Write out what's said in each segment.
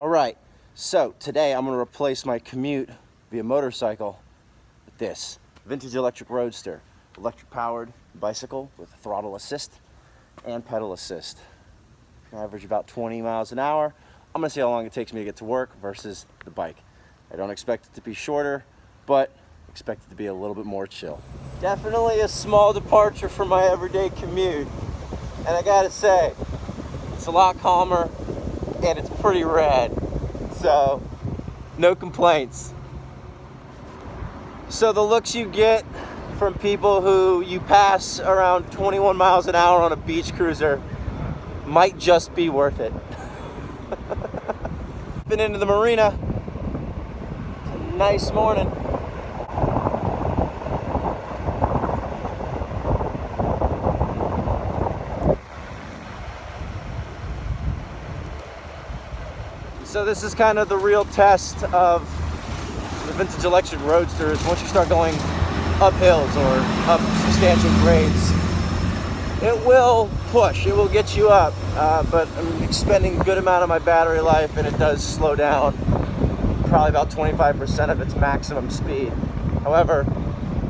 All right, so today I'm gonna replace my commute via motorcycle with this vintage electric Roadster, electric powered bicycle with throttle assist and pedal assist. I average about 20 miles an hour. I'm gonna see how long it takes me to get to work versus the bike. I don't expect it to be shorter, but expect it to be a little bit more chill. Definitely a small departure from my everyday commute. And I gotta say, it's a lot calmer and it's pretty rad. So, no complaints. So the looks you get from people who you pass around 21 miles an hour on a beach cruiser might just be worth it. Been into the marina. Nice morning. So this is kind of the real test of the vintage electric Roadsters. Once you start going up hills or up substantial grades, it will push, it will get you up, but I'm expending a good amount of my battery life and it does slow down probably about 25% of its maximum speed. However,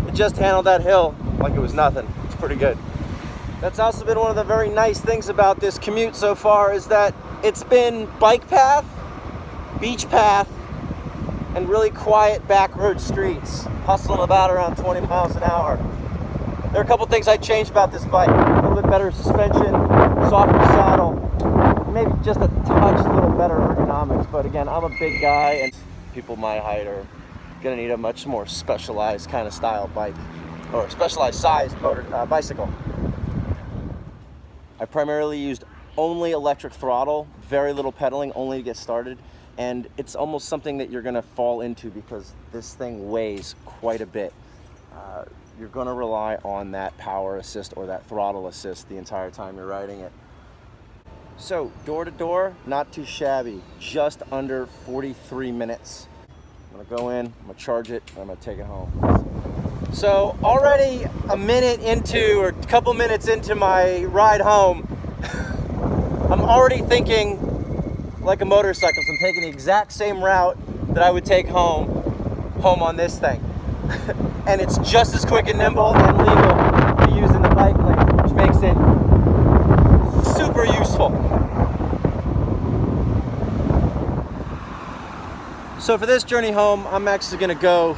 it just handled that hill like it was nothing. It's pretty good. That's also been one of the very nice things about this commute so far, is that it's been bike path, beach path, and really quiet back road streets, hustling about around 20 miles an hour. There are a couple things I changed about this bike. A little bit better suspension, softer saddle, maybe just a touch little better ergonomics, but again, I'm a big guy and people my height are gonna need a much more specialized kind of style bike, or specialized size bicycle. I primarily used only electric throttle, very little pedaling, only to get started. And it's almost something that you're gonna fall into because this thing weighs quite a bit. You're gonna rely on that power assist or that throttle assist the entire time you're riding it. So door to door, not too shabby, just under 43 minutes. I'm gonna go in, I'm gonna charge it, and I'm gonna take it home. So already a minute into, or a couple minutes into my ride home, I'm already thinking like a motorcycle. So I'm taking the exact same route that I would take home on this thing. And it's just as quick and nimble and legal to use in the bike lane, which makes it super useful. So for this journey home, I'm actually gonna go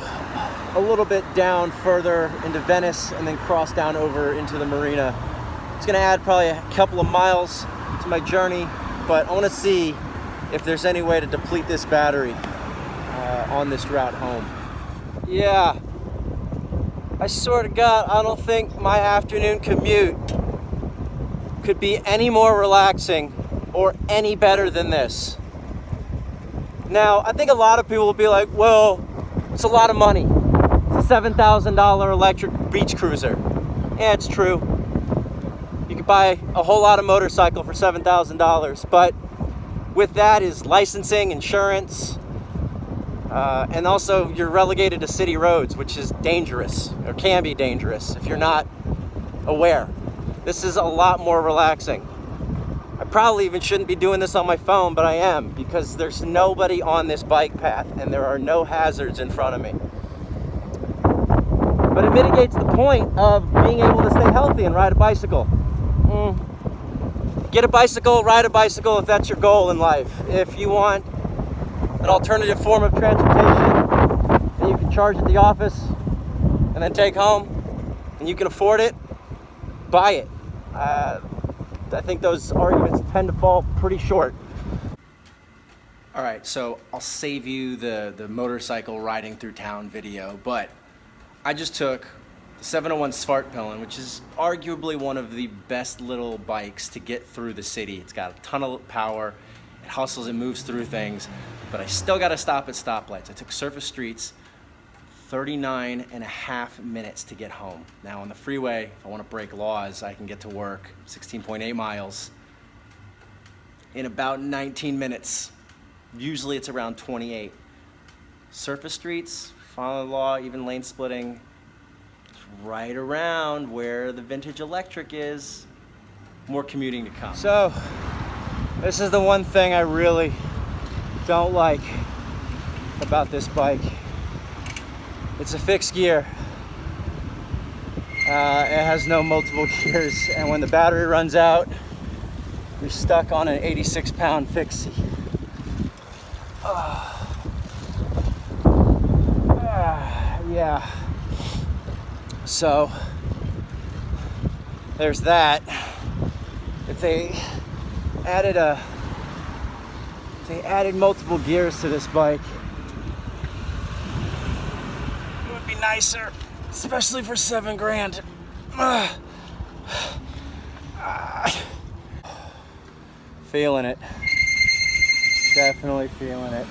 a little bit down further into Venice and then cross down over into the marina. It's gonna add probably a couple of miles to my journey, but I wanna see if there's any way to deplete this battery on this route home. Yeah, I swear to God, I don't think my afternoon commute could be any more relaxing or any better than this. Now, I think a lot of people will be like, well, it's a lot of money. It's a $7,000 electric beach cruiser. Yeah, it's true. You could buy a whole lot of motorcycle for $7,000, but with that is licensing, insurance, and also you're relegated to city roads, which is dangerous, or can be dangerous if you're not aware. This is a lot more relaxing. I probably even shouldn't be doing this on my phone, but I am, because there's nobody on this bike path and there are no hazards in front of me. But it mitigates the point of being able to stay healthy and ride a bicycle. Get a bicycle, ride a bicycle if that's your goal in life. If you want an alternative form of transportation that you can charge at the office and then take home, and you can afford it, buy it. I think those arguments tend to fall pretty short. All right, so I'll save you the motorcycle riding through town video, but I just took the 701 Svartpillen, which is arguably one of the best little bikes to get through the city. It's got a ton of power, it hustles, it moves through things, but I still gotta stop at stoplights. I took surface streets, 39 and a half minutes to get home. Now on the freeway, if I wanna break laws, I can get to work 16.8 miles in about 19 minutes. Usually it's around 28. Surface streets, follow the law, even lane splitting, right around where the vintage electric is. More commuting to come. So this is the one thing I really don't like about this bike. It's a fixed gear. It has no multiple gears, and when the battery runs out, you're stuck on an 86-pound fixie. Yeah. So there's that. If they added multiple gears to this bike, it would be nicer, especially for $7,000. Feeling it. Definitely feeling it.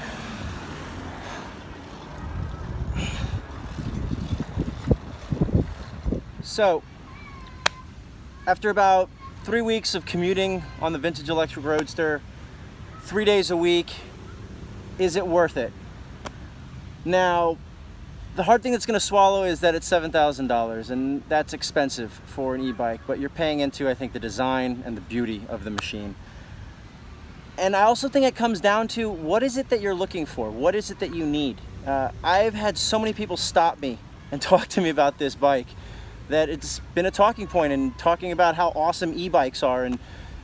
So, after about 3 weeks of commuting on the vintage electric Roadster, 3 days a week, is it worth it? Now, the hard thing that's going to swallow is that it's $7,000, and that's expensive for an e-bike, but you're paying into, I think, the design and the beauty of the machine. And I also think it comes down to, what is it that you're looking for? What is it that you need? I've had so many people stop me and talk to me about this bike that it's been a talking point, and talking about how awesome e-bikes are. And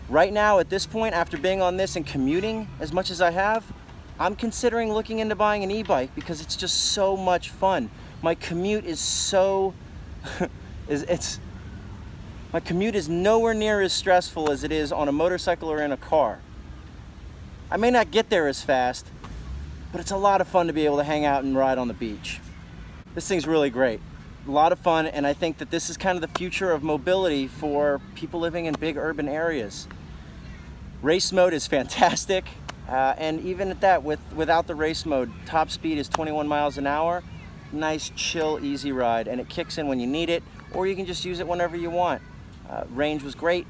right now, at this point, after being on this and commuting as much as I have, I'm considering looking into buying an e-bike because it's just so much fun. My commute is so, my commute is nowhere near as stressful as it is on a motorcycle or in a car. I may not get there as fast, but it's a lot of fun to be able to hang out and ride on the beach. This thing's really great. A lot of fun, and I think that this is kind of the future of mobility for people living in big urban areas. Race mode is fantastic, and even at that, without the race mode, top speed is 21 miles an hour. Nice, chill, easy ride, and it kicks in when you need it, or you can just use it whenever you want. Range was great.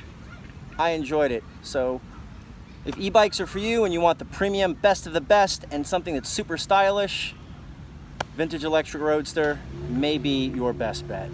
I enjoyed it. So if e-bikes are for you and you want the premium best of the best and something that's super stylish, vintage electric Roadster may be your best bet.